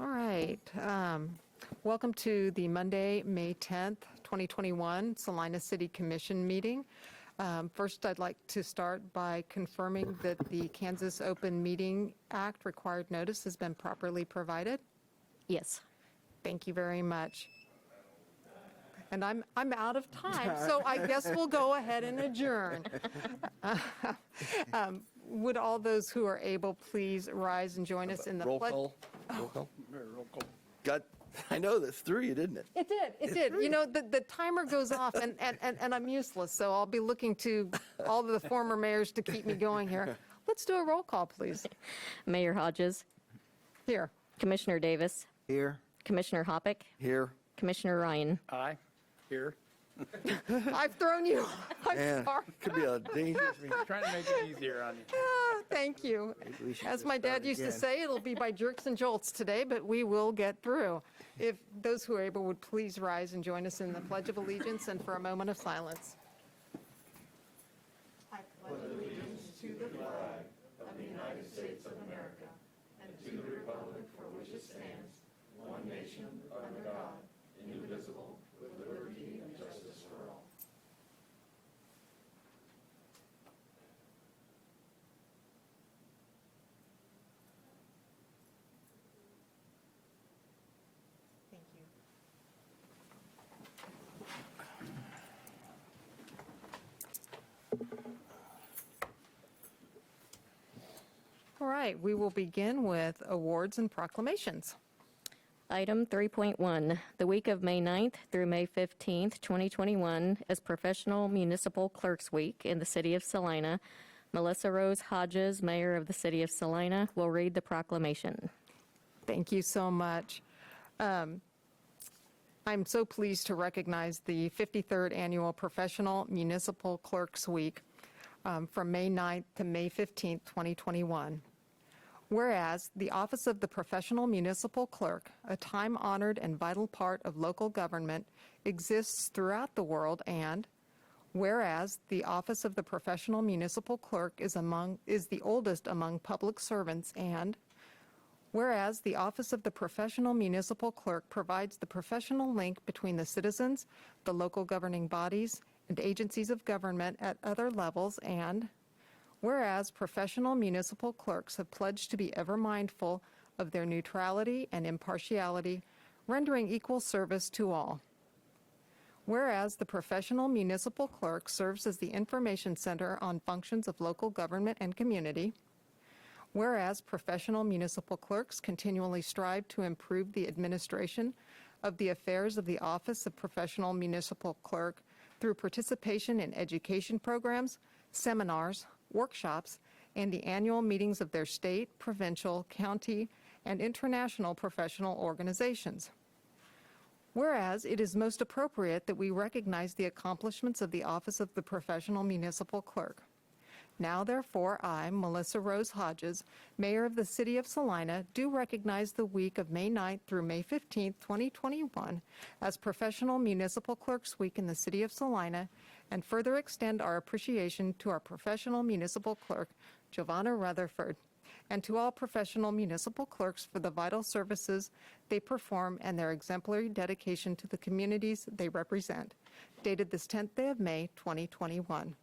All right. Welcome to the Monday, May 10th, 2021 Salina City Commission meeting. First, I'd like to start by confirming that the Kansas Open Meeting Act required notice has been properly provided. Yes. Thank you very much. And I'm out of time, so I guess we'll go ahead and adjourn. Would all those who are able please rise and join us in the Roll pledge? call. Roll call. I know this threw you, didn't it? It did. You know, the timer goes off and I'm useless, so I'll be looking to all of the former mayors to keep me going here. Let's do a roll call, please. Mayor Hodges, Here. Commissioner Davis, Here. Commissioner Hoppick, Here. Commissioner Ryan. Aye. Here. I've thrown you. I'm Man, sorry. could be a dangerous meeting. Trying to make it easier on you. Thank you. we should As just my dad start used to again. say, it'll be by jerks and jolts today, but we will get through. If those who are able would please rise and join us in the Pledge of Allegiance and for a moment of silence. I pledge allegiance to the flag of the United States of America and to the republic for which it stands, one nation, under God, indivisible, with liberty and justice for all. Thank you. All right, we will begin with awards and proclamations. Item 3.1, the week of May 9th through May 15th, 2021 is Professional Municipal Clerks Week in the city of Salina. Melissa Rose Hodges, Mayor of the city of Salina, will read the proclamation. Thank you so much. I'm so pleased to recognize the 53rd Annual Professional Municipal Clerks Week from May 9th to May 15th, 2021. Whereas the Office of the Professional Municipal Clerk, a time-honored and vital part of local government, exists throughout the world, and whereas the Office of the Professional Municipal Clerk is the oldest among public servants, and whereas the Office of the Professional Municipal Clerk provides the professional link between the citizens, the local governing bodies, and agencies of government at other levels, and whereas professional municipal clerks have pledged to be ever mindful of their neutrality and impartiality, rendering equal service to all. Whereas the professional municipal clerk serves as the information center on functions of local government and community. Whereas professional municipal clerks continually strive to improve the administration of the affairs of the Office of Professional Municipal Clerk through participation in education programs, seminars, workshops, and the annual meetings of their state, provincial, county, and international professional organizations. Whereas it is most appropriate that we recognize the accomplishments of the Office of the Professional Municipal Clerk. Now, therefore, I, Melissa Rose Hodges, Mayor of the City of Salina, do recognize the week of May 9th through May 15th, 2021 as Professional Municipal Clerks Week in the City of Salina, and further extend our appreciation to our professional municipal clerk, Giovanna Rutherford, and to all professional municipal clerks for the vital services they perform and their exemplary dedication to the communities they represent. Dated this 10th day of May, 2021.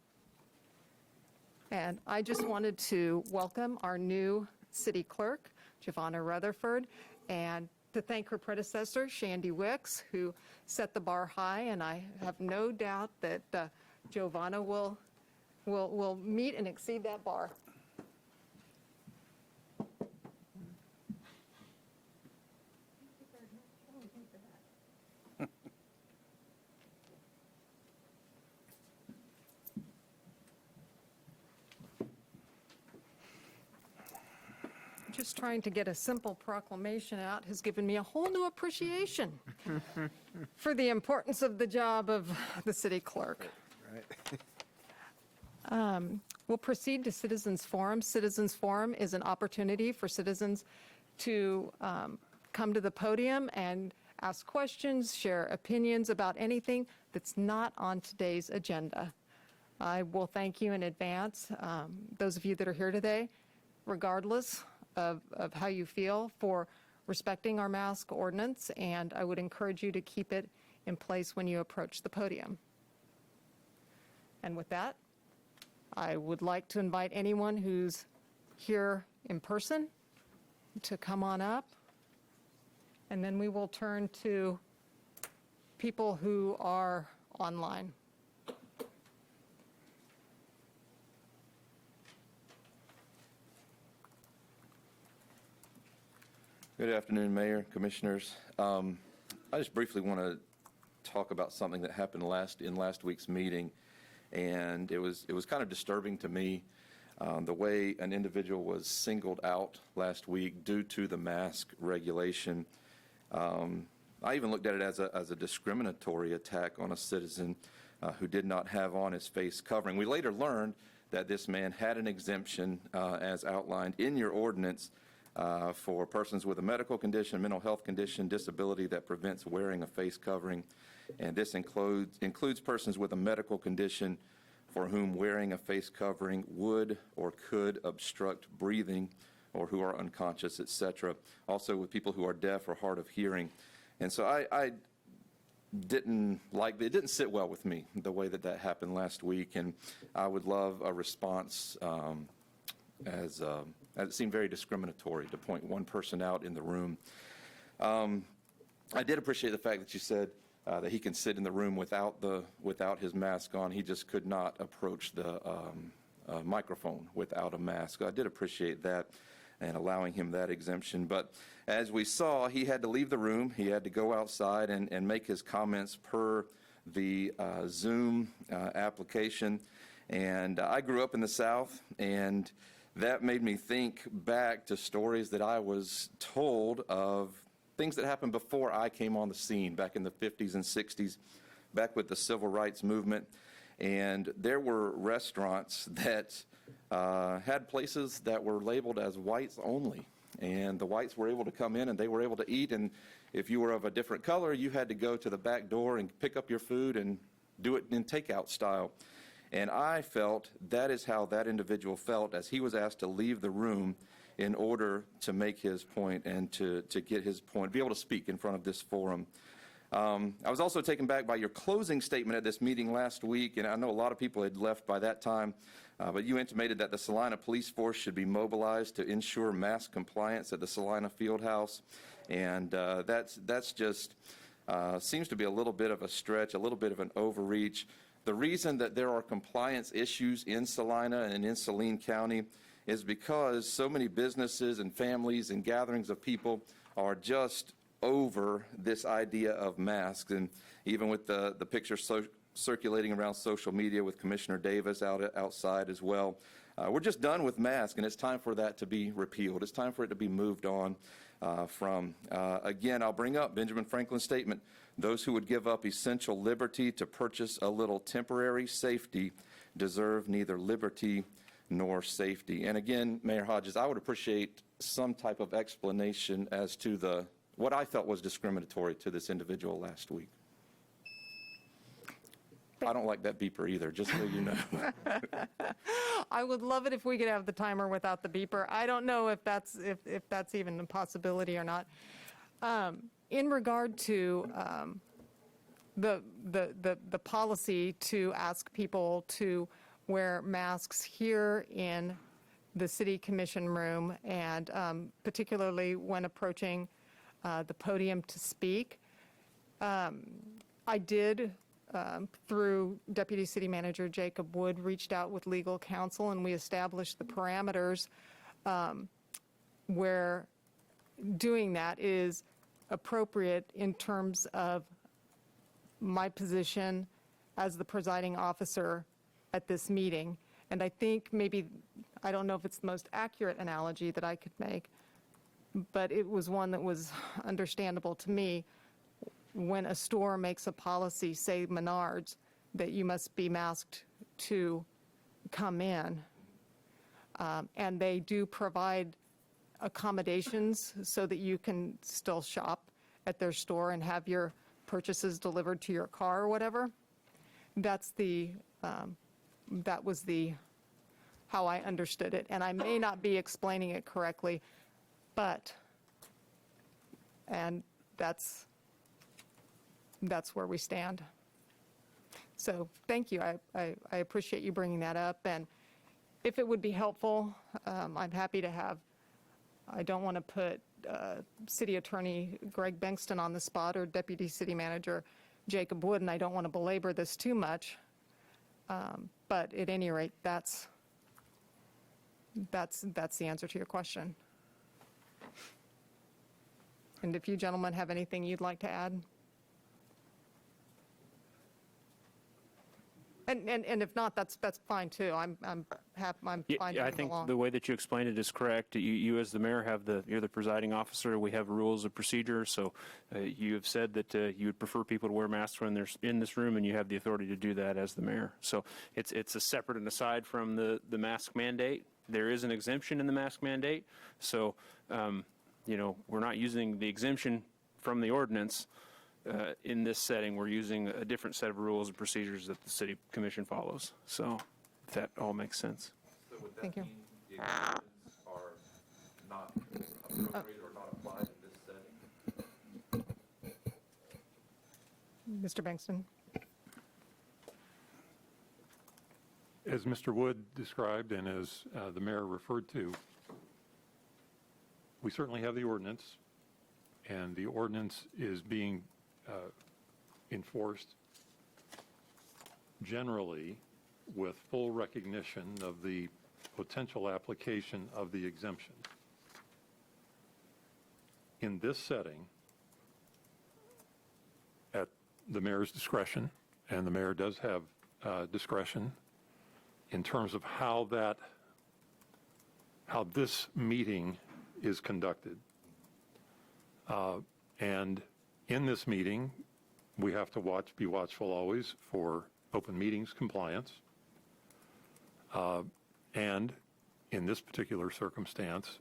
And I just wanted to welcome our new city clerk, Giovanna Rutherford, and to thank her predecessor, Shandy Wicks, who set the bar high, and I have no doubt that Giovanna will meet and exceed that bar. Just trying to get a simple proclamation out has given me a whole new appreciation for the importance of the job of the city clerk. We'll proceed to Citizens Forum. Citizens Forum is an opportunity for citizens to come to the podium and ask questions, share opinions about anything that's not on today's agenda. I will thank you in advance, those of you that are here today, regardless of how you feel, for respecting our mask ordinance, and I would encourage you to keep it in place when you approach the podium. And with that, I would like to invite anyone who's here in person to come on up, and then we will turn to people who are online. Good afternoon, Mayor, Commissioners. I just briefly want to talk about something that happened in last week's meeting, and it was kind of disturbing to me, the way an individual was singled out last week due to the mask regulation. I even looked at it as a discriminatory attack on a citizen who did not have on his face covering. We later learned that this man had an exemption, as outlined in your ordinance, for persons with a medical condition, mental health condition, disability that prevents wearing a face covering. And this includes persons with a medical condition for whom wearing a face covering would or could obstruct breathing, or who are unconscious, etc. Also with people who are deaf or hard of hearing. And so I didn't like, it didn't sit well with me, the way that happened last week. And I would love a response, as it seemed very discriminatory to point one person out in the room. I did appreciate the fact that you said that he can sit in the room without his mask on. He just could not approach the microphone without a mask. I did appreciate that and allowing him that exemption. But as we saw, he had to leave the room. He had to go outside and make his comments per the Zoom application. And I grew up in the South, and that made me think back to stories that I was told of things that happened before I came on the scene back in the 50s and 60s, back with the civil rights movement. And there were restaurants that had places that were labeled as whites only. And the whites were able to come in and they were able to eat. And if you were of a different color, you had to go to the back door and pick up your food and do it in takeout style. And I felt that is how that individual felt as he was asked to leave the room in order to make his point and to get his point, be able to speak in front of this forum. I was also taken back by your closing statement at this meeting last week, and I know a lot of people had left by that time, but you intimated that the Salina Police Force should be mobilized to ensure mask compliance at the Salina Fieldhouse. And that's just seems to be a little bit of a stretch, a little bit of an overreach. The reason that there are compliance issues in Salina and in Saline County is because so many businesses and families and gatherings of people are just over this idea of masks. And even with the picture circulating around social media with Commissioner Davis outside as well, we're just done with masks, and it's time for that to be repealed. It's time for it to be moved on from. Again, I'll bring up Benjamin Franklin's statement: those who would give up essential liberty to purchase a little temporary safety deserve neither liberty nor safety. And again, Mayor Hodges, I would appreciate some type of explanation as to what I felt was discriminatory to this individual last week. I don't like that beeper either, just so you know. I would love it if we could have the timer without the beeper. I don't know if that's even a possibility or not. In regard to the policy to ask people to wear masks here in the City Commission room, and particularly when approaching the podium to speak, I did, through Deputy City Manager Jacob Wood, reached out with legal counsel, and we established the parameters where doing that is appropriate in terms of my position as the presiding officer at this meeting. And I think maybe, I don't know if it's the most accurate analogy that I could make, but it was one that was understandable to me. When a store makes a policy, say Menards, that you must be masked to come in, and they do provide accommodations so that you can still shop at their store and have your purchases delivered to your car or whatever, that was how I understood it. And I may not be explaining it correctly, but And that's where we stand. So thank you. I appreciate you bringing that up. And if it would be helpful, I'm happy to have, I don't want to put City Attorney Greg Bankston on the spot or Deputy City Manager Jacob Wood, and I don't want to belabor this too much. But at any rate, that's the answer to your question. And if you gentlemen have anything you'd like to add? And if not, that's fine too. I'm fine Yeah, moving I think along. the way that you explained it is correct. You as the mayor you're the presiding officer. We have rules of procedure. So you have said that you would prefer people to wear masks when they're in this room, and you have the authority to do that as the mayor. So it's a separate and aside from the mask mandate. There is an exemption in the mask mandate. So, we're not using the exemption from the ordinance. In this setting, we're using a different set of rules and procedures that the city commission follows. So if that all makes sense. So would Thank that you. mean the exemptions are not appropriate or not applied in this setting? Mr. Bankston? As Mr. Wood described and as the mayor referred to, we certainly have the ordinance, and the ordinance is being enforced generally with full recognition of the potential application of the exemption. In this setting, at the mayor's discretion, and the mayor does have discretion in terms of how this meeting is conducted. And in this meeting, we have to be watchful always for open meetings compliance. And in this particular circumstance,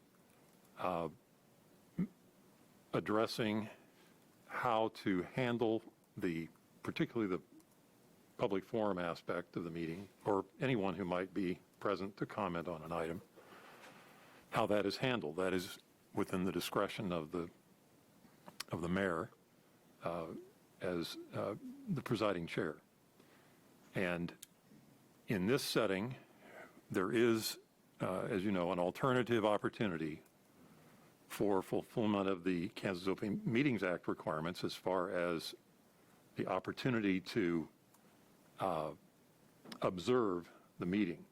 addressing how to handle particularly the public forum aspect of the meeting, or anyone who might be present to comment on an item, how that is handled. That is within the discretion of the mayor as the presiding chair. And in this setting, there is, as you know, an alternative opportunity for fulfillment of the Kansas Open Meetings Act requirements as far as the opportunity to observe the meeting.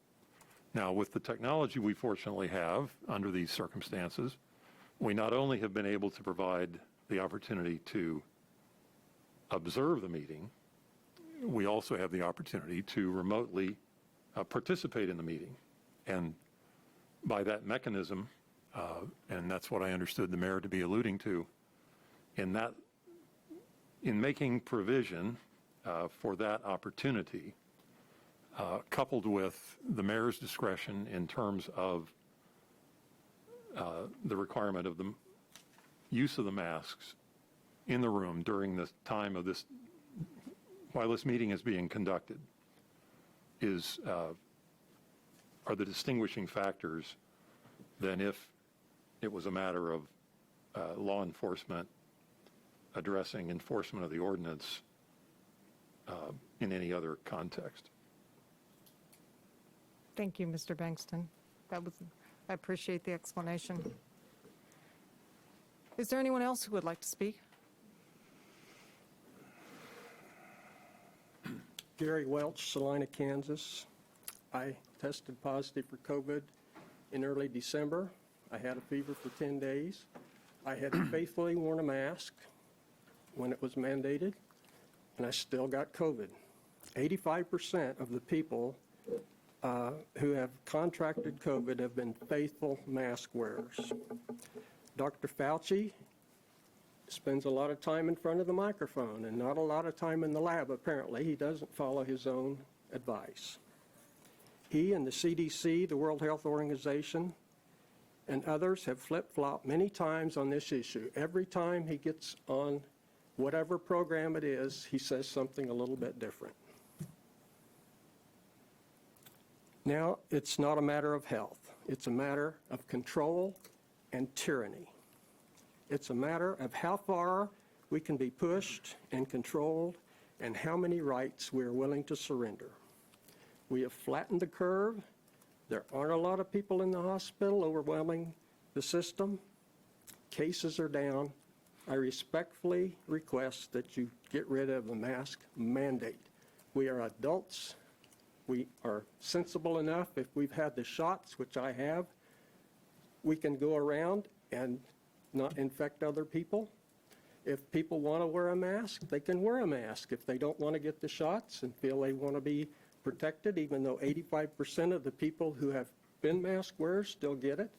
Now, with the technology we fortunately have under these circumstances, we not only have been able to provide the opportunity to observe the meeting, we also have the opportunity to remotely participate in the meeting. And by that mechanism, and that's what I understood the mayor to be alluding to, in making provision for that opportunity, coupled with the mayor's discretion in terms of the requirement of the use of the masks in the room during the time of this, while this meeting is being conducted, are the distinguishing factors than if it was a matter of law enforcement addressing enforcement of the ordinance in any other context. Thank you, Mr. Bankston. I appreciate the explanation. Is there anyone else who would like to speak? Gary Welch, Salina, Kansas. I tested positive for COVID in early December. I had a fever for 10 days. I had faithfully worn a mask when it was mandated, and I still got COVID. 85% of the people who have contracted COVID have been faithful mask wearers. Dr. Fauci spends a lot of time in front of the microphone and not a lot of time in the lab, apparently. He doesn't follow his own advice. He and the CDC, the World Health Organization, and others have flip-flopped many times on this issue. Every time he gets on whatever program it is, he says something a little bit different. Now, it's not a matter of health. It's a matter of control and tyranny. It's a matter of how far we can be pushed and controlled and how many rights we are willing to surrender. We have flattened the curve. There aren't a lot of people in the hospital overwhelming the system. Cases are down. I respectfully request that you get rid of the mask mandate. We are adults. We are sensible enough. If we've had the shots, which I have, we can go around and not infect other people. If people want to wear a mask, they can wear a mask. If they don't want to get the shots and feel they want to be protected, even though 85% of the people who have been mask wearers still get it,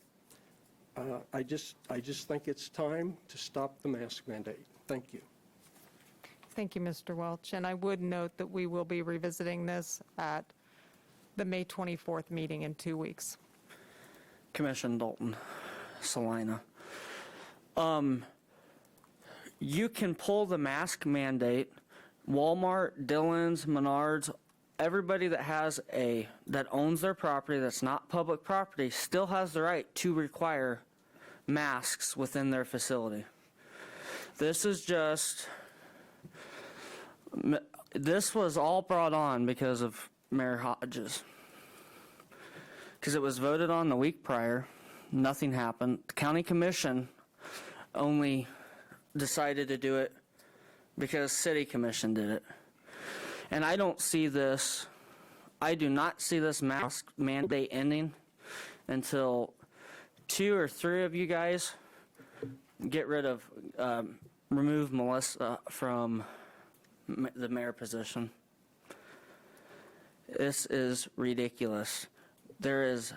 I just think it's time to stop the mask mandate. Thank you. Thank you, Mr. Welch. And I would note that we will be revisiting this at the May 24th meeting in 2 weeks. Commissioner Dalton, Salina. You can pull the mask mandate. Walmart, Dillon's, Menards, everybody that owns their property that's not public property still has the right to require masks within their facility. This was all brought on because of Mayor Hodges. Because it was voted on the week prior, nothing happened. The county commission only decided to do it because city commission did it. And I do not see this mask mandate ending until 2 or 3 of you guys remove Melissa from the mayor position. This is ridiculous. There is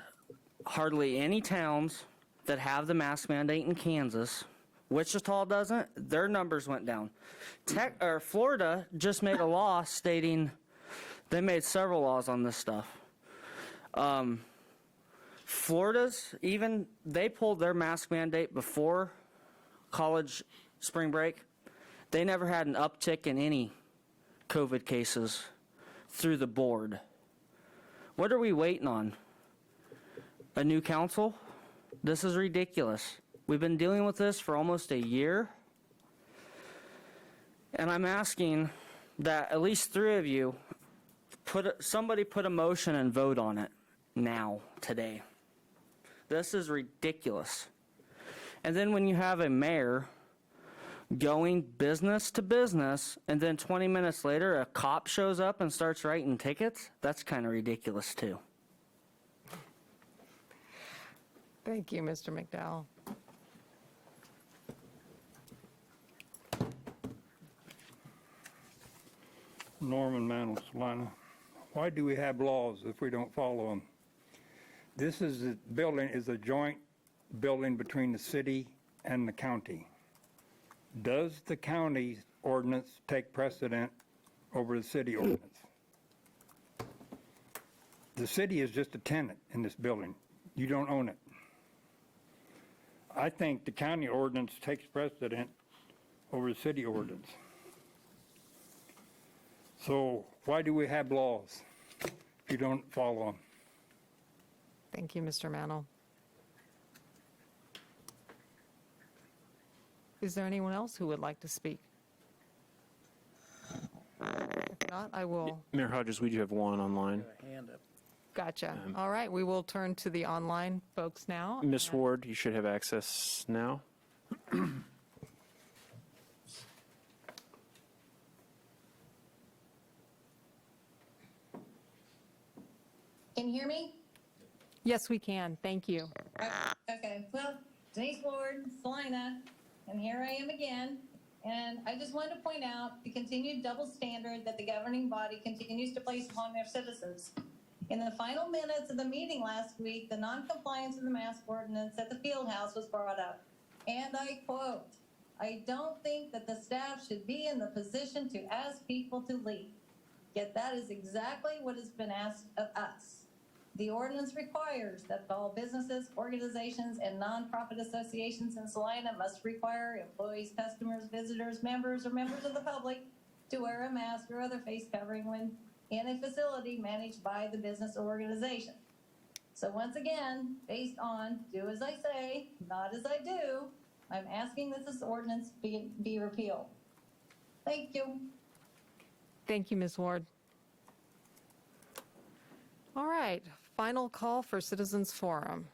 hardly any towns that have the mask mandate in Kansas. Wichita doesn't. Their numbers went down. Florida just made a law stating, they made several laws on this stuff. Florida's, even, they pulled their mask mandate before college spring break. They never had an uptick in any COVID cases through the board. What are we waiting on? A new council? This is ridiculous. We've been dealing with this for almost a year. And I'm asking that at least 3 of you somebody put a motion and vote on it now, today. This is ridiculous. And then when you have a mayor going business to business, and then 20 minutes later a cop shows up and starts writing tickets, that's kind of ridiculous too. Thank you, Mr. McDowell. Norman Mantle, Salina. Why do we have laws if we don't follow them? This building is a joint building between the city and the county. Does the county ordinance take precedent over the city ordinance? The city is just a tenant in this building. You don't own it. I think the county ordinance takes precedent over the city ordinance. So why do we have laws if you don't follow them? Thank you, Mr. Mantle. Is there anyone else who would like to speak? If not, I will. Mayor Hodges, we do have one online. Hand up. Gotcha. All right, we will turn to the online folks now. Ms. Ward, you should have access now. Can you hear me? Yes, we can. Thank you. Okay, well, Denise Ward, Salina, and here I am again. And I just wanted to point out the continued double standard that the governing body continues to place upon their citizens. In the final minutes of the meeting last week, the non-compliance of the mask ordinance at the field house was brought up. And I quote, "I don't think that the staff should be in the position to ask people to leave." Yet that is exactly what has been asked of us. The ordinance requires that all businesses, organizations, and nonprofit associations in Salina must require employees, customers, visitors, members, or members of the public to wear a mask or other face covering when in a facility managed by the business or organization. So once again, based on do as I say, not as I do, I'm asking that this ordinance be repealed. Thank you. Thank you, Ms. Ward. All right, final call for Citizens Forum.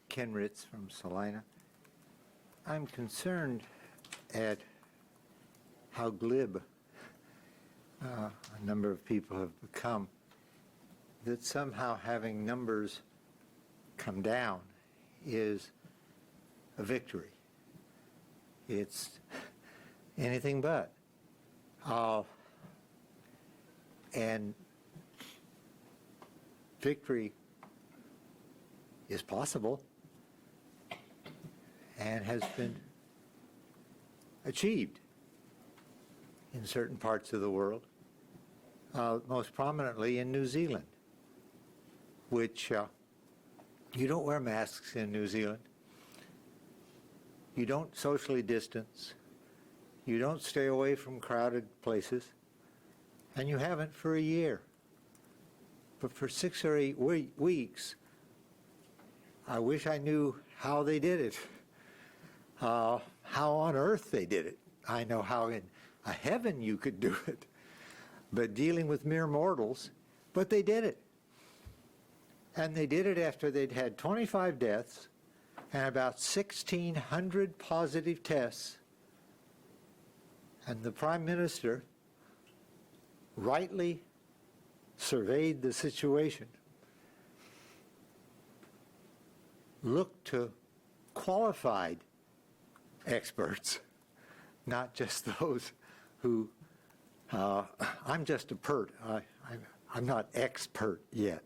Ken Ritz from Salina. I'm concerned at how glib a number of people have become, that somehow having numbers come down is a victory. It's anything but. And victory is possible and has been achieved in certain parts of the world, most prominently in New Zealand, which you don't wear masks in New Zealand. You don't socially distance. You don't stay away from crowded places. And you haven't for a year. But for 6 or 8 weeks, I wish I knew how they did it, how on earth they did it. I know how in a heaven you could do it, but dealing with mere mortals, but they did it. And they did it after they'd had 25 deaths and about 1,600 positive tests. And the Prime Minister rightly surveyed the situation, looked to qualified experts, not just those who, I'm just a pert. I'm not expert yet.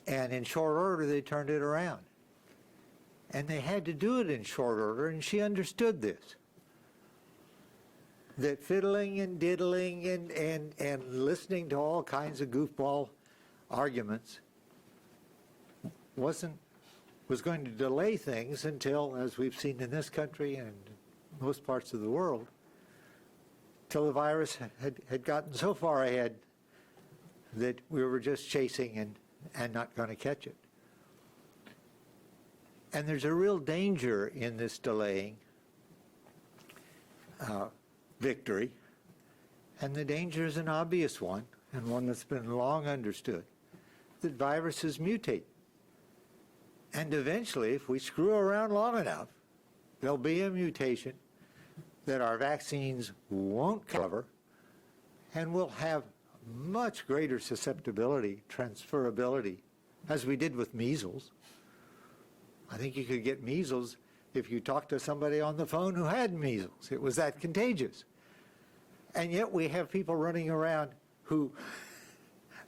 And in short order, they turned it around. And they had to do it in short order, and she understood this. That fiddling and diddling and listening to all kinds of goofball arguments was going to delay things until, as we've seen in this country and most parts of the world, till the virus had gotten so far ahead that we were just chasing and not going to catch it. And there's a real danger in this delaying victory, and the danger is an obvious one, and one that's been long understood, that viruses mutate. And eventually, if we screw around long enough, there'll be a mutation that our vaccines won't cover, and we'll have much greater susceptibility, transferability, as we did with measles. I think you could get measles if you talked to somebody on the phone who had measles. It was that contagious. And yet we have people running around who,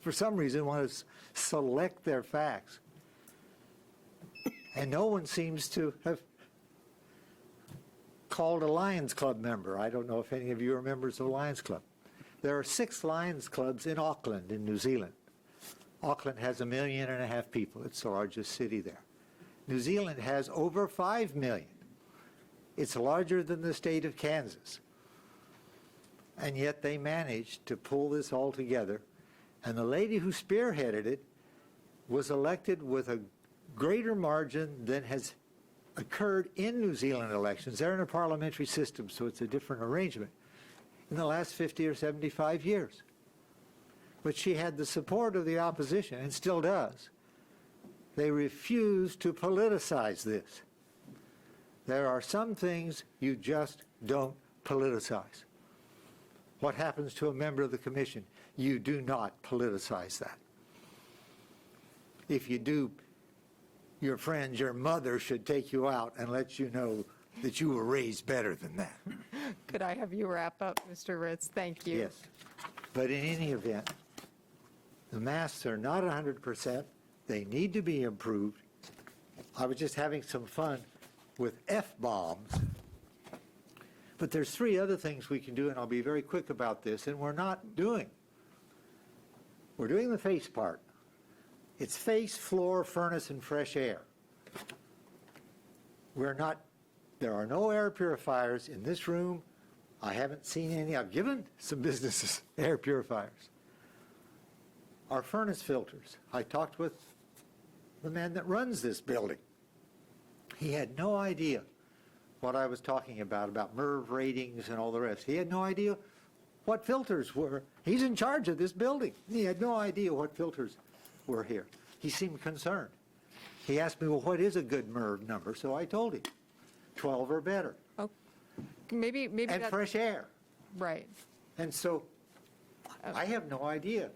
for some reason, want to select their facts. And no one seems to have called a Lions Club member. I don't know if any of you are members of the Lions Club. There are 6 Lions Clubs in Auckland, in New Zealand. Auckland has 1.5 million people. It's the largest city there. New Zealand has over 5 million. It's larger than the state of Kansas. And yet they managed to pull this all together. And the lady who spearheaded it was elected with a greater margin than has occurred in New Zealand elections. They're in a parliamentary system, so it's a different arrangement, in the last 50 or 75 years. But she had the support of the opposition, and still does. They refuse to politicize this. There are some things you just don't politicize. What happens to a member of the commission? You do not politicize that. If you do, your friends, your mother should take you out and let you know that you were raised better than that. Could I have you wrap up, Mr. Ritz? Thank you. Yes. But in any event, the masks are not 100%. They need to be improved. I was just having some fun with F-bombs. But there's 3 other things we can do, and I'll be very quick about this, and we're not doing. We're doing the face part. It's face, floor, furnace, and fresh air. We're not, there are no air purifiers in this room. I haven't seen any. I've given some businesses air purifiers. Our furnace filters. I talked with the man that runs this building. He had no idea what I was talking about MERV ratings and all the rest. He had no idea what filters were. He's in charge of this building. He had no idea what filters were here. He seemed concerned. He asked me, well, what is a good MERV number? So I told him, 12 or better. Oh, maybe And that, fresh air. right. And so I have no idea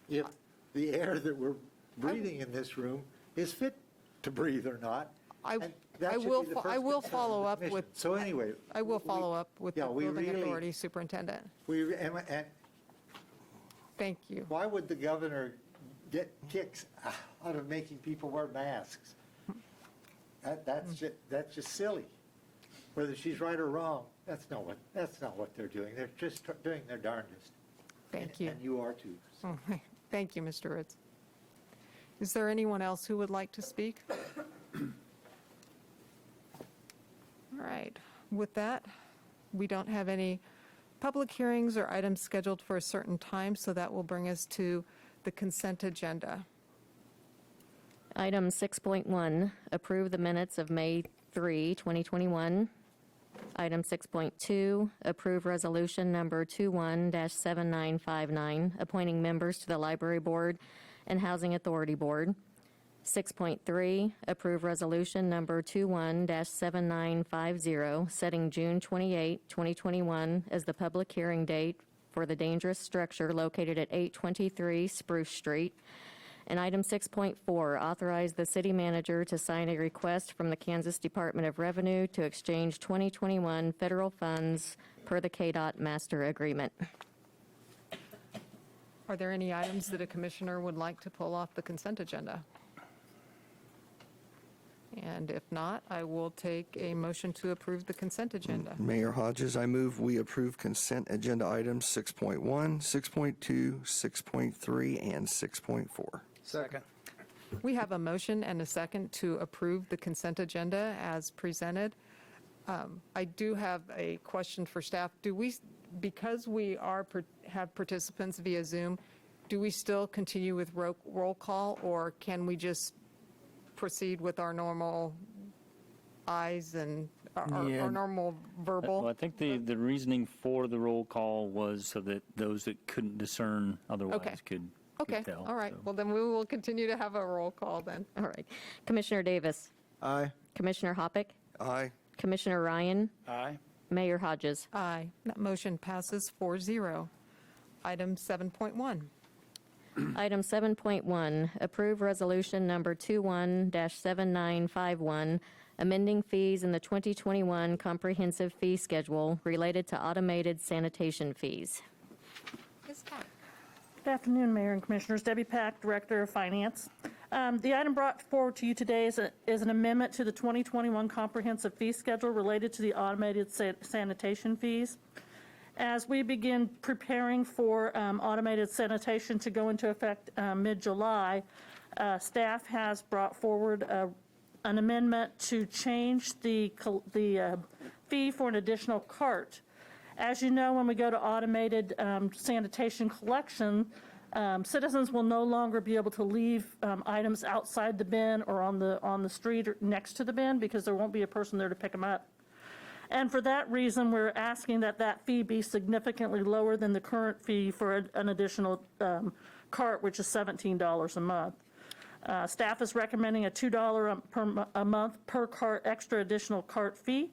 if the air that we're breathing in this room is fit to breathe or not. I And that should be will the first I will concern of follow the up commission. with So anyway. I will follow up with yeah, the we building really- authority superintendent. And Thank you. why would the governor get kicks out of making people wear masks? That's just silly. Whether she's right or wrong, that's not what they're doing. They're just doing their darndest. Thank you. And you are too. Oh, thank you, Mr. Ritz. Is there anyone else who would like to speak? All right. With that, we don't have any public hearings or items scheduled for a certain time, so that will bring us to the consent agenda. Item 6.1, approve the minutes of May 3, 2021. Item 6.2, approve resolution number 21-7959, appointing members to the Library Board and Housing Authority Board. 6.3, approve resolution number 21-7950, setting June 28, 2021 as the public hearing date for the dangerous structure located at 823 Spruce Street. And item 6.4, authorize the city manager to sign a request from the Kansas Department of Revenue to exchange 2021 federal funds per the KDOT master agreement. Are there any items that a commissioner would like to pull off the consent agenda? And if not, I will take a motion to approve the consent agenda. Mayor Hodges, I move we approve consent agenda items 6.1, 6.2, 6.3, and 6.4. Second. We have a motion and a second to approve the consent agenda as presented. I do have a question for staff. Because we have participants via Zoom, do we still continue with roll call, or can we just proceed with our normal ayes and our normal verbal? Well, I think the reasoning for the roll call was so that those that couldn't discern otherwise could tell. All right. So- Well, then we will continue to have a roll call then. All right. Commissioner Davis. Aye. Commissioner Hoppick. Aye. Commissioner Ryan. Aye. Mayor Hodges. Aye. That motion passes 4-0. Item 7.1. Item 7.1, approve resolution number 21-7951, amending fees in the 2021 comprehensive fee schedule related to automated sanitation fees. Ms. Pack. Good afternoon, Mayor and Commissioners. Debbie Pack, Director of Finance. The item brought forward to you today is an amendment to the 2021 comprehensive fee schedule related to the automated sanitation fees. As we begin preparing for automated sanitation to go into effect mid-July, staff has brought forward an amendment to change the fee for an additional cart. As you know, when we go to automated sanitation collection, citizens will no longer be able to leave items outside the bin or on the street or next to the bin because there won't be a person there to pick them up. And for that reason, we're asking that fee be significantly lower than the current fee for an additional cart, which is $17 a month. Staff is recommending a $2 a month per cart extra additional cart fee.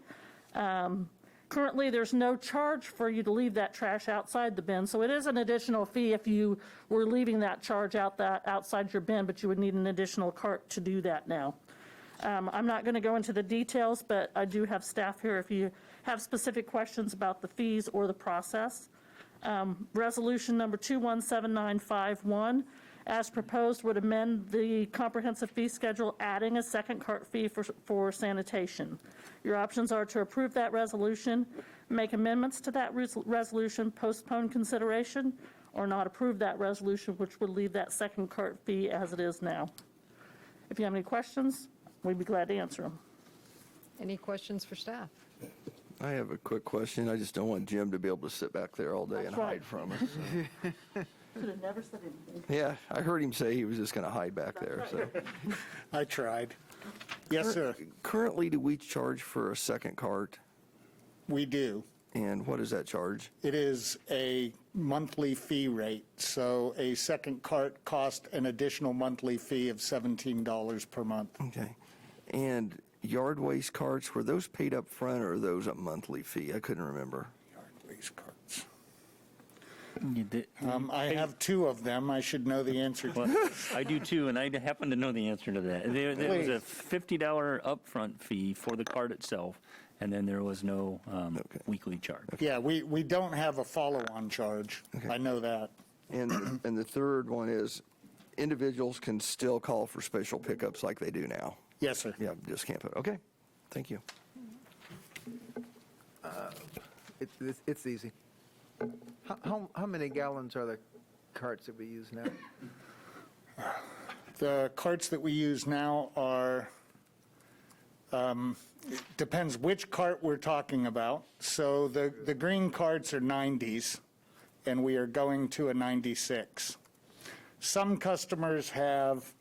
Currently, there's no charge for you to leave that trash outside the bin, so it is an additional fee if you were leaving that charge outside your bin, but you would need an additional cart to do that now. I'm not going to go into the details, but I do have staff here if you have specific questions about the fees or the process. Resolution number 217951, as proposed, would amend the comprehensive fee schedule, adding a second cart fee for sanitation. Your options are to approve that resolution, make amendments to that resolution, postpone consideration, or not approve that resolution, which would leave that second cart fee as it is now. If you have any questions, we'd be glad to answer them. Any questions for staff? I have a quick question. I just don't want Jim to be able to sit back there all day and That's right. hide from us. Should have never said anything. Yeah, I heard him say he was just going to hide back there, so. I tried. Yes, sir. Currently, do we charge for a second cart? We do. And what is that charge? It is a monthly fee rate, so a second cart costs an additional monthly fee of $17 per month. Okay. And yard waste carts, were those paid up front or are those a monthly fee? I couldn't remember. Yard waste carts. You did- I have two of them. I should know the answer to Well, that. I do too, and I happen to know the answer to that. There was a $50 upfront fee for the card itself, and then there was no weekly charge. Yeah, we don't have a follow-on charge. I know that. And the third one is individuals can still call for special pickups like they do now. Yes, sir. Yeah, just can't put, okay, thank you. It's easy. How many gallons are the carts that we use now? The carts that we use now are, depends which cart we're talking about. So the green carts are 90s, and we are going to a 96. Some customers have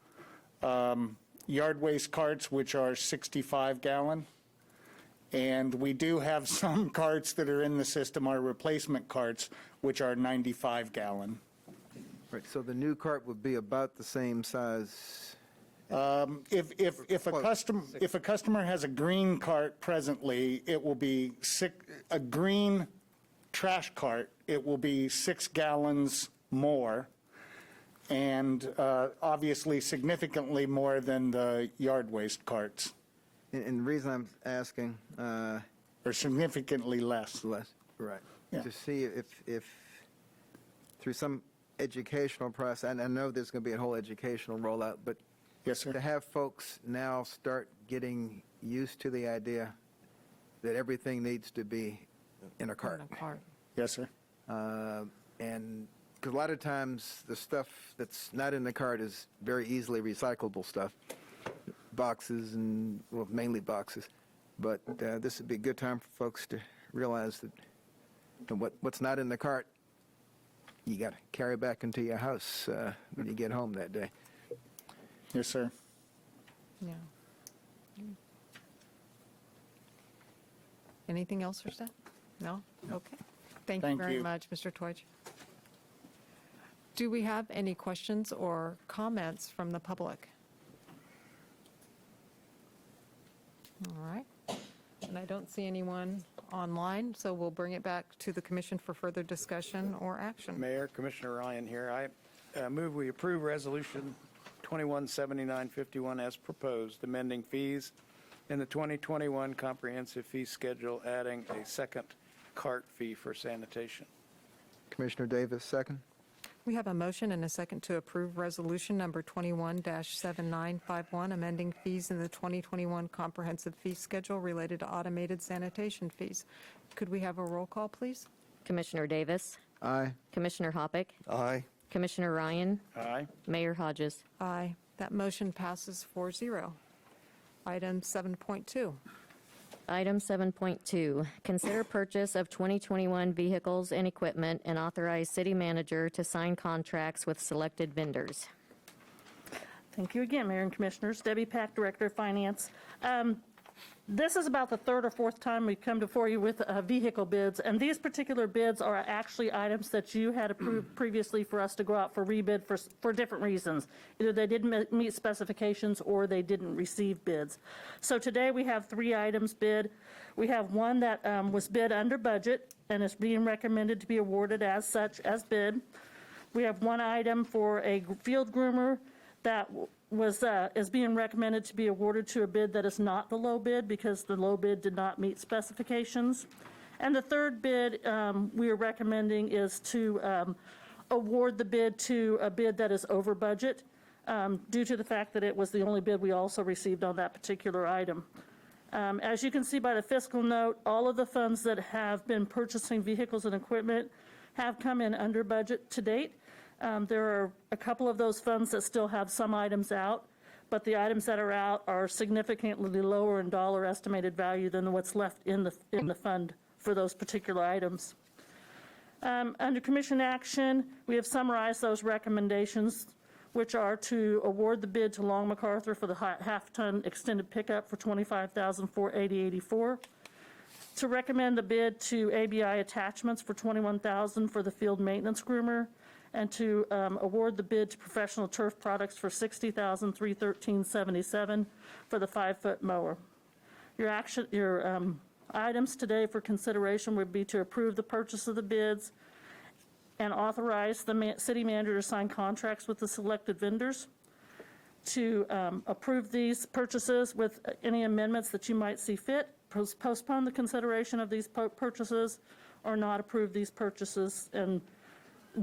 yard waste carts, which are 65 gallon. And we do have some carts that are in the system, our replacement carts, which are 95 gallon. Right, so the new cart would be about the same size. If a customer has a green cart presently, it will be a green trash cart, it will be 6 gallons more, and obviously significantly more than the yard waste carts. And the reason I'm asking, or significantly less. Right. Yeah. To see if through some educational process, and I know there's going to be a whole educational rollout, but yes, sir. To have folks now start getting used to the idea that everything needs to be in a cart. Yes, sir. And because a lot of times the stuff that's not in the cart is very easily recyclable stuff. Boxes and, well, mainly boxes. But this would be a good time for folks to realize that what's not in the cart, you got to carry back into your house when you get home that day. Yes, sir. Yeah. Anything else for staff? No? Okay. Thank you Thank very you. much, Mr. Twitch. Do we have any questions or comments from the public? All right. And I don't see anyone online, so we'll bring it back to the commission for further discussion or action. Mayor, Commissioner Ryan here. I move we approve Resolution 217951 as proposed, amending fees in the 2021 comprehensive fee schedule, adding a second cart fee for sanitation. Commissioner Davis, second. We have a motion and a second to approve resolution number 21-7951, amending fees in the 2021 comprehensive fee schedule related to automated sanitation fees. Could we have a roll call, please? Commissioner Davis, Aye. Commissioner Hoppick, Aye. Commissioner Ryan, Aye. Mayor Hodges. Aye. That motion passes 4-0. Item 7.2. Item 7.2, consider purchase of 2021 vehicles and equipment and authorize city manager to sign contracts with selected vendors. Thank you again, Mayor and Commissioners. Debbie Pack, Director of Finance. This is about the third or fourth time we've come before you with vehicle bids, and these particular bids are actually items that you had approved previously for us to go out for rebid for different reasons. Either they didn't meet specifications or they didn't receive bids. So today we have 3 items bid. We have one that was bid under budget and is being recommended to be awarded as such as bid. We have one item for a field groomer that is being recommended to be awarded to a bid that is not the low bid because the low bid did not meet specifications. And the third bid we are recommending is to award the bid to a bid that is over budget due to the fact that it was the only bid we also received on that particular item. As you can see by the fiscal note, all of the funds that have been purchasing vehicles and equipment have come in under budget to date. There are a couple of those funds that still have some items out, but the items that are out are significantly lower in dollar estimated value than what's left in the fund for those particular items. Under commission action, we have summarized those recommendations, which are to award the bid to Long MacArthur for the half-ton extended pickup for $25,480.84, to recommend the bid to ABI Attachments for $21,000 for the field maintenance groomer, and to award the bid to Professional Turf Products for $60,313.77 for the 5-foot mower. Your items today for consideration would be to approve the purchase of the bids and authorize the city manager to sign contracts with the selected vendors, to approve these purchases with any amendments that you might see fit, postpone the consideration of these purchases, or not approve these purchases, and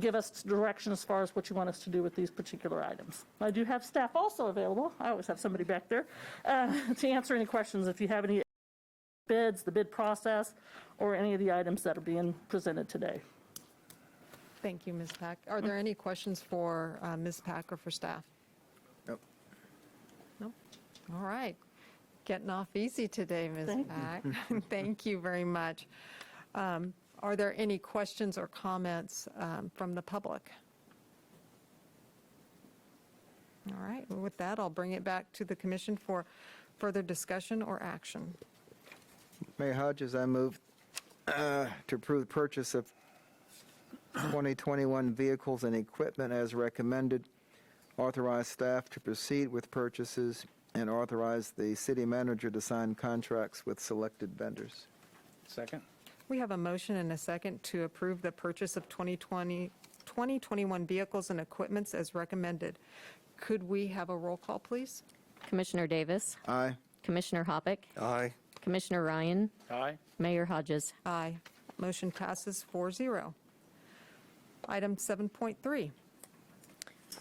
give us direction as far as what you want us to do with these particular items. I do have staff also available. I always have somebody back there to answer any questions if you have any bids, the bid process, or any of the items that are being presented today. Thank you, Ms. Pack. Are there any questions for Ms. Pack or for staff? Nope. No? All right. Getting off easy today, Ms. Pack. Thank you very much. Are there any questions or comments from the public? All right. Well, with that, I'll bring it back to the commission for further discussion or action. Mayor Hodges, I move to approve the purchase of 2021 vehicles and equipment as recommended, authorize staff to proceed with purchases, and authorize the city manager to sign contracts with selected vendors. Second. We have a motion and a second to approve the purchase of 2021 vehicles and equipments as recommended. Could we have a roll call, please? Commissioner Davis. Aye. Commissioner Hoppick. Aye. Commissioner Ryan. Aye. Mayor Hodges. Aye. Motion passes 4-0. Item 7.3.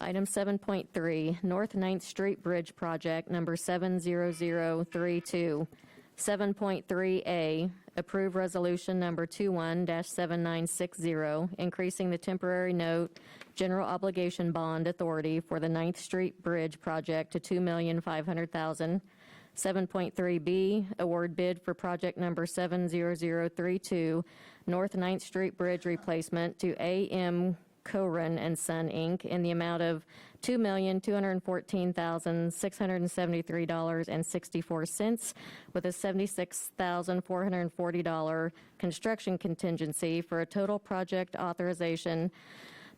Item 7.3, North 9th Street Bridge Project number 70032. 7.3A, approve resolution number 21-7960, increasing the temporary note general obligation bond authority for the 9th Street Bridge project to $2,500,000. 7.3B, award bid for project number 70032, North 9th Street Bridge replacement to A.M. Coren and Son, Inc. in the amount of $2,214,673.64 with a $76,440 construction contingency for a total project authorization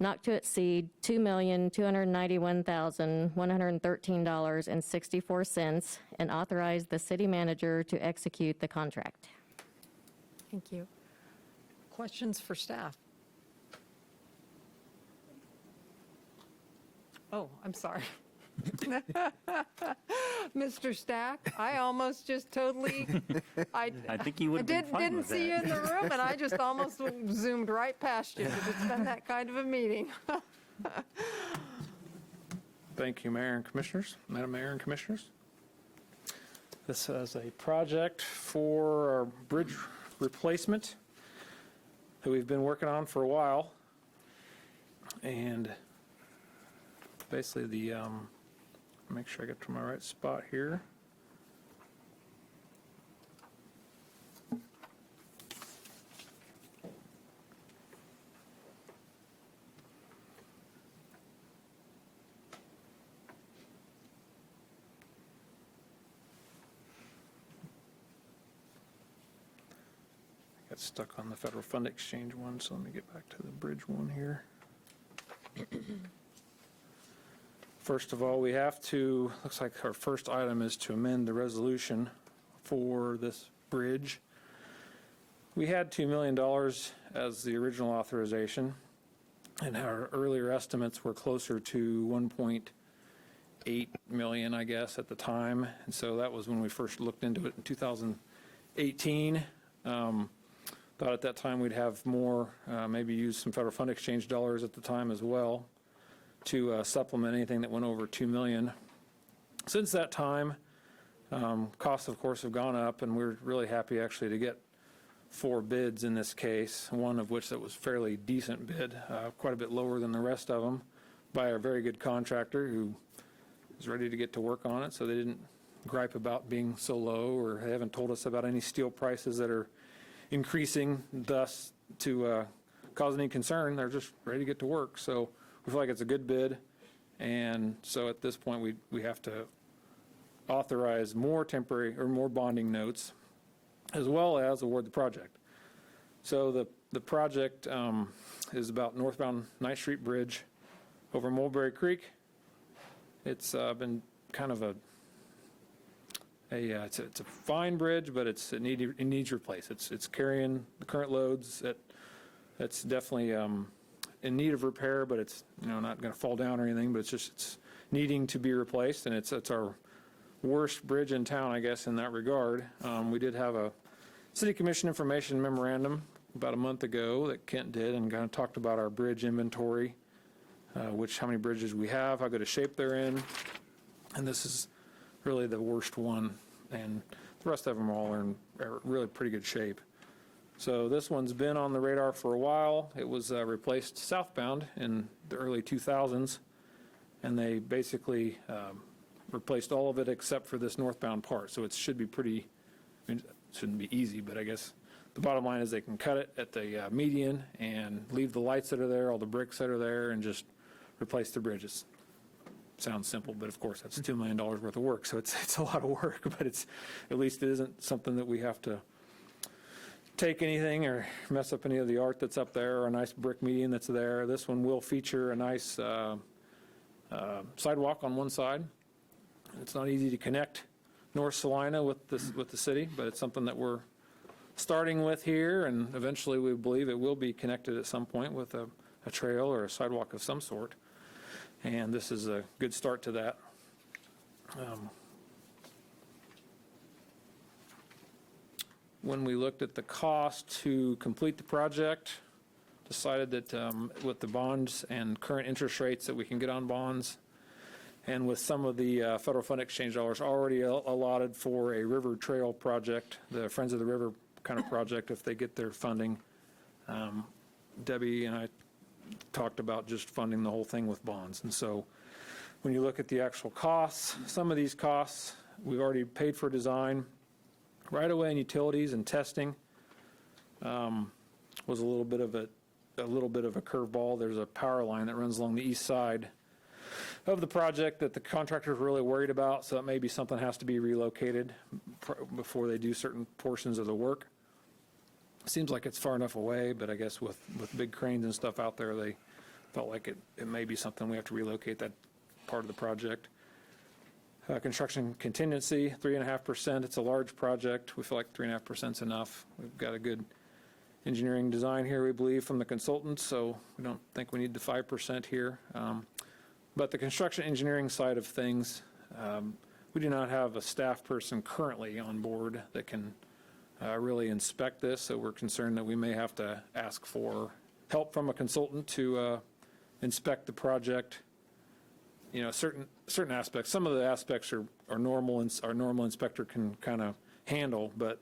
not to exceed $2,291,113.64 and authorize the city manager to execute the contract. Thank you. Questions for staff? Oh, I'm sorry. Mr. Stack, I almost just totally, I think you would have been fine didn't with see you that. in the room, and I just almost zoomed right past you, because it's been that kind of a meeting. Thank you, Mayor and Commissioners, Madam Mayor and Commissioners. This is a project for our bridge replacement that we've been working on for a while. And basically make sure I get to my right spot here. Got stuck on the Federal Fund Exchange one, so let me get back to the bridge one here. First of all, we have to, looks like our first item is to amend the resolution for this bridge. We had $2 million as the original authorization, and our earlier estimates were closer to 1.8 million, I guess, at the time. And so that was when we first looked into it in 2018. Thought at that time we'd have more, maybe use some Federal Fund Exchange dollars at the time as well to supplement anything that went over 2 million. Since that time, costs of course have gone up, and we're really happy actually to get 4 bids in this case, one of which that was fairly decent bid, quite a bit lower than the rest of them, by a very good contractor who is ready to get to work on it, so they didn't gripe about being so low, or they haven't told us about any steel prices that are increasing, thus to cause any concern. They're just ready to get to work. So we feel like it's a good bid, and so at this point we have to authorize more temporary or more bonding notes, as well as award the project. So the project is about northbound 9th Street Bridge over Mulberry Creek. It's been kind of it's a fine bridge, but it needs replaced. It's carrying the current loads. That's definitely in need of repair, but it's not going to fall down or anything. But it's needing to be replaced, and it's our worst bridge in town, I guess, in that regard. We did have a City Commission information memorandum about a month ago that Kent did, and kind of talked about our bridge inventory, how many bridges we have, how good a shape they're in, and this is really the worst one, and the rest of them all are in really pretty good shape. So this one's been on the radar for a while. It was replaced southbound in the early 2000s, and they basically replaced all of it except for this northbound part. So it should be pretty, it shouldn't be easy, but I guess the bottom line is they can cut it at the median and leave the lights that are there, all the bricks that are there, and just replace the bridges. Sounds simple, but of course that's $2 million worth of work, so it's a lot of work, but at least it isn't something that we have to take anything or mess up any of the art that's up there, or a nice brick median that's there. This one will feature a nice sidewalk on one side. It's not easy to connect North Salina with the city, but it's something that we're starting with here, and eventually we believe it will be connected at some point with a trail or a sidewalk of some sort. And this is a good start to that. When we looked at the cost to complete the project, decided that with the bonds and current interest rates that we can get on bonds, and with some of the federal fund exchange dollars already allotted for a river trail project, the Friends of the River kind of project, if they get their funding, Debbie and I talked about just funding the whole thing with bonds. And so when you look at the actual costs, some of these costs we've already paid for design. Right away and utilities and testing was a little bit of a curveball. There's a power line that runs along the east side of the project that the contractor's really worried about, so that maybe something has to be relocated before they do certain portions of the work. Seems like it's far enough away, but I guess with big cranes and stuff out there, they felt like it may be something we have to relocate that part of the project. Construction contingency, 3.5%. It's a large project. We feel like 3.5% is enough. We've got a good engineering design here, we believe, from the consultants, so we don't think we need the 5% here. But the construction engineering side of things, we do not have a staff person currently on board that can really inspect this, so we're concerned that we may have to ask for help from a consultant to inspect the project. Certain aspects. Some of the aspects are normal, and our normal inspector can kind of handle, but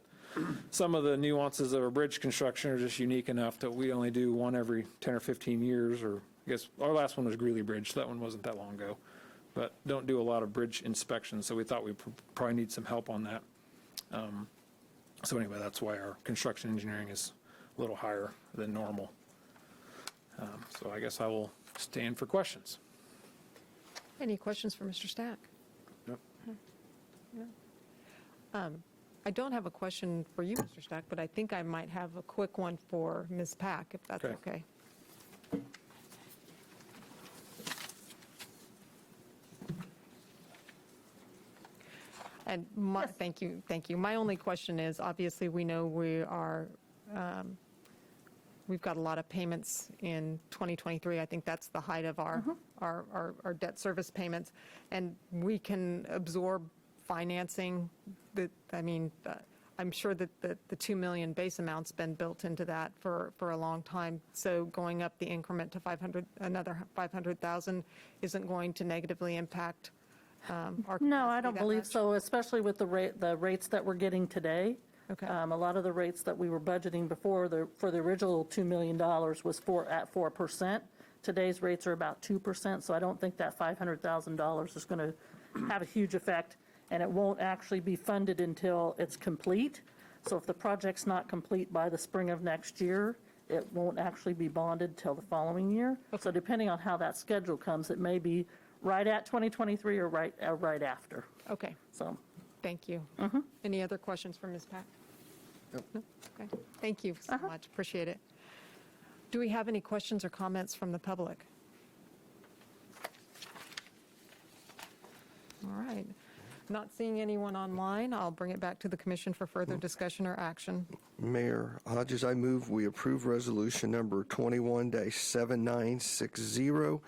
some of the nuances of a bridge construction are just unique enough that we only do one every 10 or 15 years, or I guess our last one was Greeley Bridge, so that one wasn't that long ago, but don't do a lot of bridge inspections, so we thought we probably need some help on that. So anyway, that's why our construction engineering is a little higher than normal. So I guess I will stand for questions. Any questions for Mr. Stack? Nope. No. I don't have a question for you, Mr. Stack, but I think I might have a quick one for Ms. Pack, if that's okay. And thank you. My only question is, obviously, we know we've got a lot of payments in 2023. I think that's the height of our debt service payments, and we can absorb financing. I'm sure that the $2 million base amount's been built into that for a long time. So going up the increment to another 500,000 isn't going to negatively impact our. No, I don't believe so, especially with the rates that we're getting today. Okay. A lot of the rates that we were budgeting before for the original $2 million was at 4%. Today's rates are about 2%, so I don't think that $500,000 is going to have a huge effect, and it won't actually be funded until it's complete. So if the project's not complete by the spring of next year, it won't actually be bonded till the following year. So depending on how that schedule comes, it may be right at 2023 or right after. Okay, So, thank you. Any other questions for Ms. Pack? No? Okay, thank you so much, appreciate it. Do we have any questions or comments from the public? All right, not seeing anyone online, I'll bring it back to the commission for further discussion or action. Mayor Hodges, I move we approve resolution number 21-7960,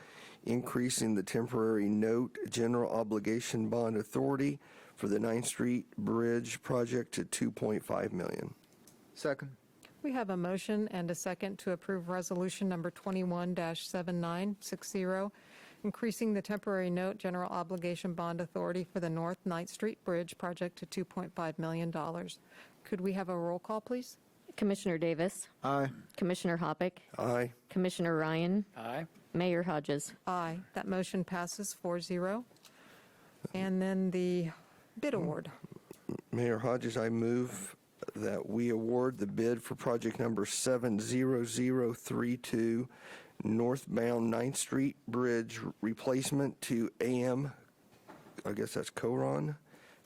increasing the temporary note general obligation bond authority for the 9th Street Bridge project to $2.5 million. Second. We have a motion and a second to approve resolution number 21-7960, increasing the temporary note general obligation bond authority for the North 9th Street Bridge project to $2.5 million. Could we have a roll call, please? Commissioner Davis. Aye. Commissioner Hoppick. Aye. Commissioner Ryan. Aye. Mayor Hodges. Aye. That motion passes 4-0. And then the bid award. Mayor Hodges, I move that we award the bid for project number 70032, northbound 9th Street Bridge replacement to AM, I guess that's Coron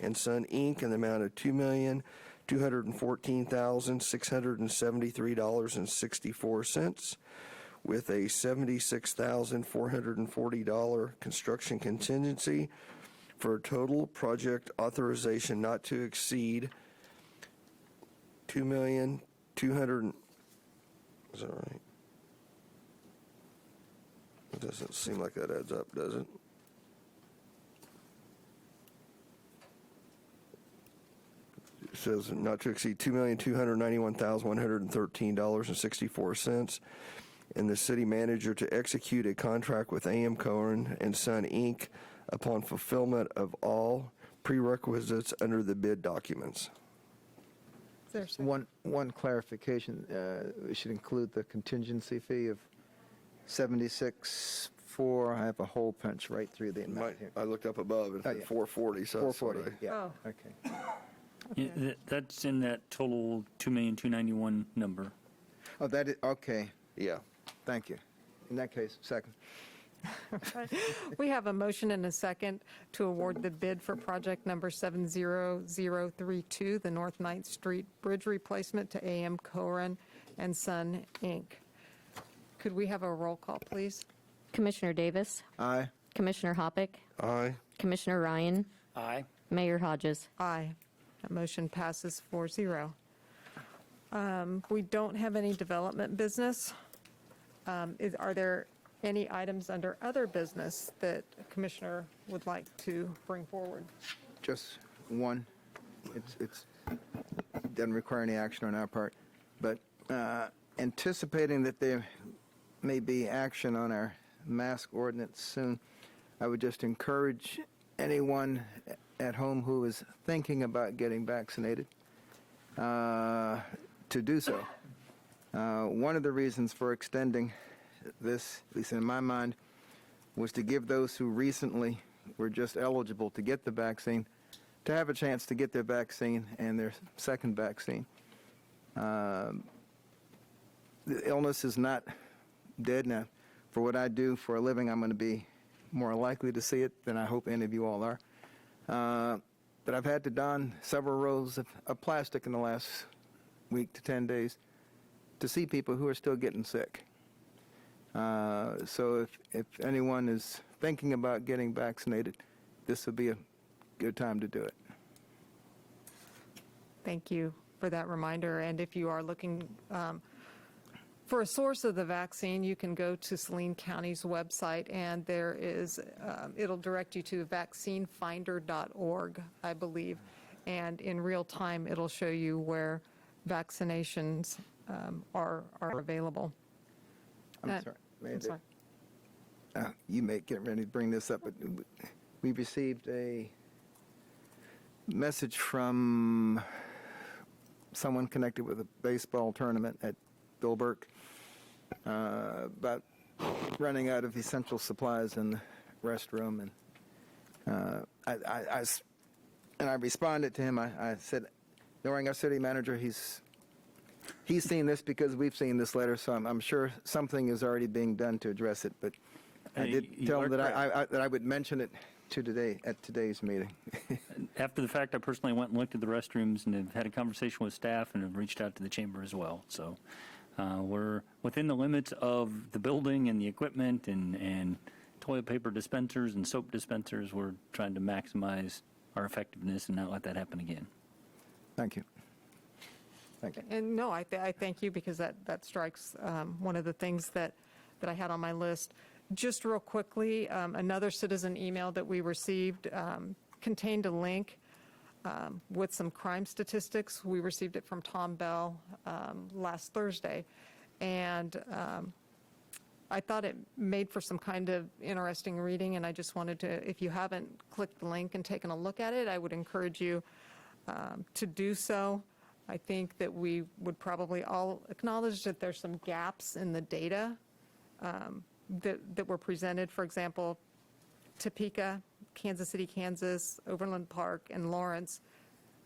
and Son, Inc., in the amount of $2,214,673.64, with a $76,440 construction contingency, for a total project authorization not to exceed $2,200,000. Is that right? It doesn't seem like that adds up, does it? It says not to exceed $2,291,113.64, and the city manager to execute a contract with AM Cohen and Son, Inc. upon fulfillment of all prerequisites under the bid documents. One clarification, we should include the contingency fee of 76.4. I have a hole punch right through the amount here. I looked up above, it's Oh, yeah. 440, so that's what 440, yeah, okay. Yeah, that's in that total $2,291,000 number. Oh, that is, okay, Yeah. thank you. In that case, second. We have a motion and a second to award the bid for project number 70032, the North 9th Street Bridge replacement to AM Cohen and Son, Inc. Could we have a roll call, please? Commissioner Davis. Aye. Commissioner Hoppick. Aye. Commissioner Ryan. Aye. Mayor Hodges. Aye. That motion passes 4-0. We don't have any development business. Are there any items under other business that a commissioner would like to bring forward? Just one. It's doesn't require any action on our part, but anticipating that there may be action on our mask ordinance soon, I would just encourage anyone at home who is thinking about getting vaccinated to do so. One of the reasons for extending this, at least in my mind, was to give those who recently were just eligible to get the vaccine to have a chance to get their vaccine and their second vaccine. The illness is not dead. Now, for what I do for a living, I'm going to be more likely to see it than I hope any of you all are. But I've had to don several rows of plastic in the last week to 10 days to see people who are still getting sick. So if anyone is thinking about getting vaccinated, this would be a good time to do it. Thank you for that reminder. And if you are looking for a source of the vaccine, you can go to Saline County's website, and there is, it'll direct you to vaccinefinder.org, I believe. And in real time, it'll show you where vaccinations are available. I'm sorry. I'm sorry. You may get ready to bring this up, but we received a message from someone connected with a baseball tournament at Bill Burke about running out of essential supplies in the restroom, and and I responded to him. I said, knowing our city manager, he's seen this because we've seen this letter, so I'm sure something is already being done to address it. But I did tell him that I would mention it at today's meeting. After the fact, I personally went and looked at the restrooms and have had a conversation with staff and have reached out to the chamber as well. So we're within the limits of the building and the equipment and toilet paper dispensers and soap dispensers. We're trying to maximize our effectiveness and not let that happen again. Thank you. Thank you. And no, I thank you, because that strikes one of the things that I had on my list. Just real quickly, another citizen email that we received contained a link with some crime statistics. We received it from Tom Bell last Thursday, and I thought it made for some kind of interesting reading, and I just wanted to, if you haven't clicked the link and taken a look at it, I would encourage you to do so. I think that we would probably all acknowledge that there's some gaps in the data that were presented. For example, Topeka, Kansas City, Kansas, Overland Park, and Lawrence,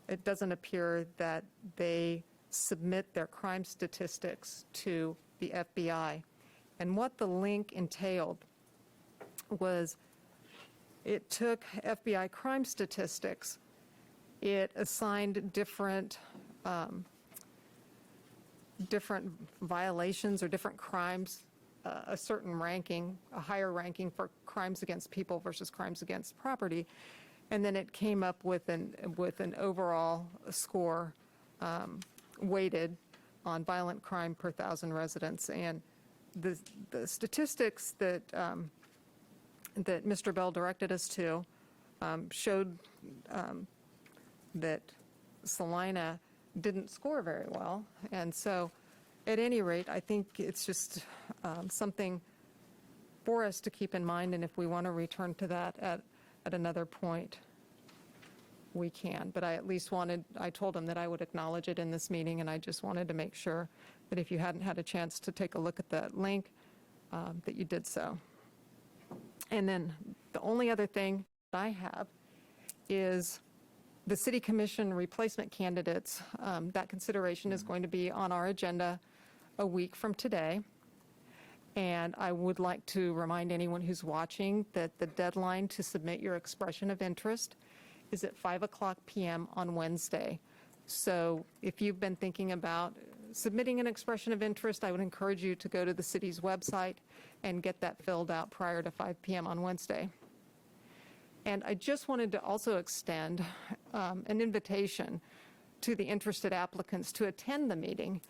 it doesn't appear that they submit their crime statistics to the FBI. And what the link entailed was it took FBI crime statistics, it assigned different violations or different crimes a certain ranking, a higher ranking for crimes against people versus crimes against property, and then it came up with an overall score weighted on violent crime per 1,000 residents. And the statistics that that Mr. Bell directed us to showed that Salina didn't score very well. And so at any rate, I think it's just something for us to keep in mind, and if we want to return to that at another point, we can. But I at least I told him that I would acknowledge it in this meeting, and I just wanted to make sure that if you hadn't had a chance to take a look at that link, that you did so. And then the only other thing I have is the City Commission replacement candidates. That consideration is going to be on our agenda a week from today. And I would like to remind anyone who's watching that the deadline to submit your expression of interest is at 5:00 p.m. on Wednesday. So if you've been thinking about submitting an expression of interest, I would encourage you to go to the city's website and get that filled out prior to 5 p.m. on Wednesday. And I just wanted to also extend an invitation to the interested applicants to attend the meeting.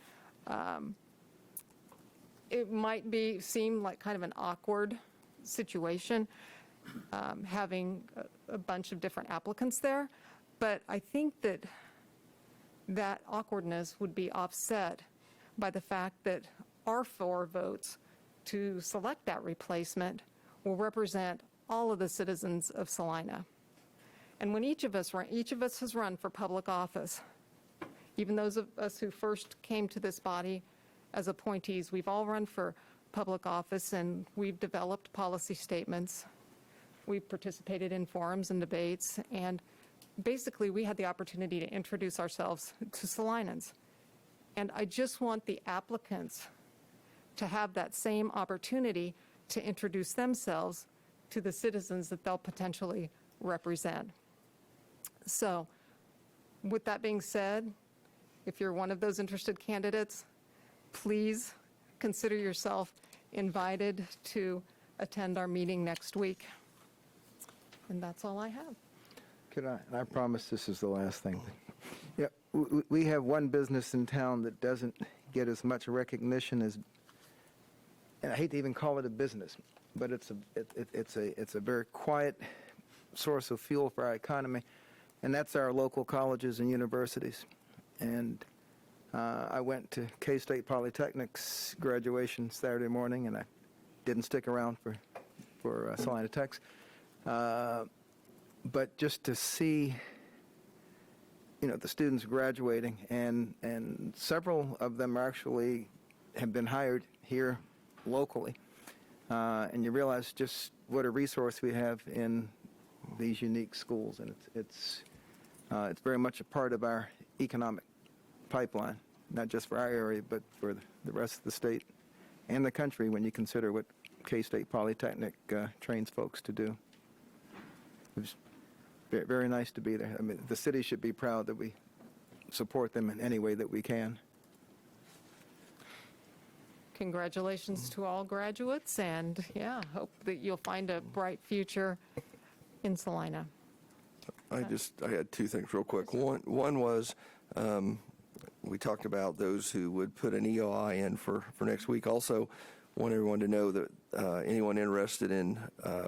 It might seem like kind of an awkward situation having a bunch of different applicants there, but I think that awkwardness would be offset by the fact that our 4 votes to select that replacement will represent all of the citizens of Salina. And when each of us has run for public office, even those of us who first came to this body as appointees, we've all run for public office, and we've developed policy statements. We've participated in forums and debates, and basically we had the opportunity to introduce ourselves to Salinans. And I just want the applicants to have that same opportunity to introduce themselves to the citizens that they'll potentially represent. So with that being said, if you're one of those interested candidates, please consider yourself invited to attend our meeting next week. And that's all I have. And I promise this is the last thing. Yeah, we have one business in town that doesn't get as much recognition as, and I hate to even call it a business, but it's a very quiet source of fuel for our economy, and that's our local colleges and universities. And I went to K-State Polytechnic's graduation Saturday morning, and I didn't stick around for Salina Tech's. But just to see, the students graduating, and several of them actually have been hired here locally, and you realize just what a resource we have in these unique schools, and it's very much a part of our economic pipeline, not just for our area, but for the rest of the state and the country when you consider what K-State Polytechnic trains folks to do. It was very nice to be there. I mean, the city should be proud that we support them in any way that we can. Congratulations to all graduates, and yeah, hope that you'll find a bright future in Salina. I had two things real quick. One was, we talked about those who would put an EOI in for next week. Also, want everyone to know that anyone interested in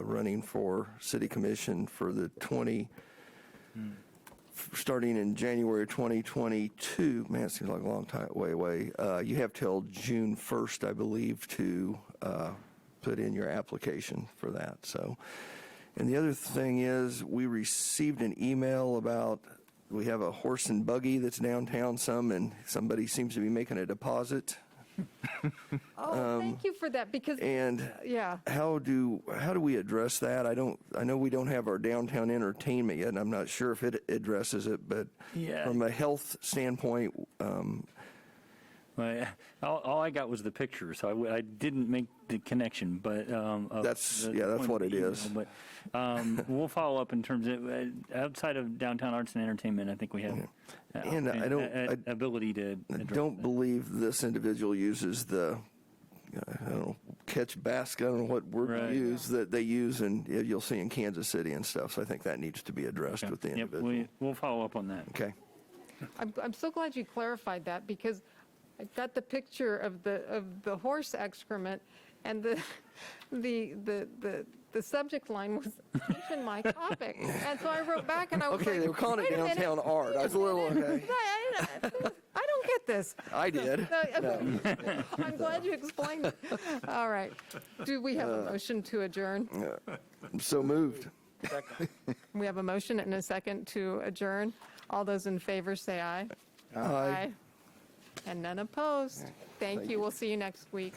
running for city commission for the starting in January 2022, man, it seems like a long time, way away. You have till June 1st, I believe, to put in your application for that. So, and the other thing is, we received an email about we have a horse and buggy that's downtown and somebody seems to be making a deposit. Oh, thank you for that, because, And yeah. how do we address that? I know we don't have our downtown entertainment yet, and I'm not sure if it addresses it, but Yeah. from a health standpoint, All I got was the picture, so I didn't make the connection, but. That's what it is. But we'll follow up in terms of, outside of downtown arts and entertainment, I think we have And ability to address don't that. believe this individual uses the, I don't know, catch basket, I don't know what word Right. to use, that they use, and you'll see in Kansas City and stuff, so I think that needs to be addressed with the Yep, individual. we'll follow up on that. Okay. I'm so glad you clarified that, because I got the picture of the horse excrement, and the subject line was teaching my topic, and so I wrote back and I was Okay, like, they were calling it "Wait a minute, downtown art. I was a little, okay. I don't get this. I did. I'm glad you explained it. All right. Do we have a motion to adjourn? So moved. We have a motion and a second to adjourn. All those in favor say aye. Aye. And none opposed. Thank you. We'll see you next week.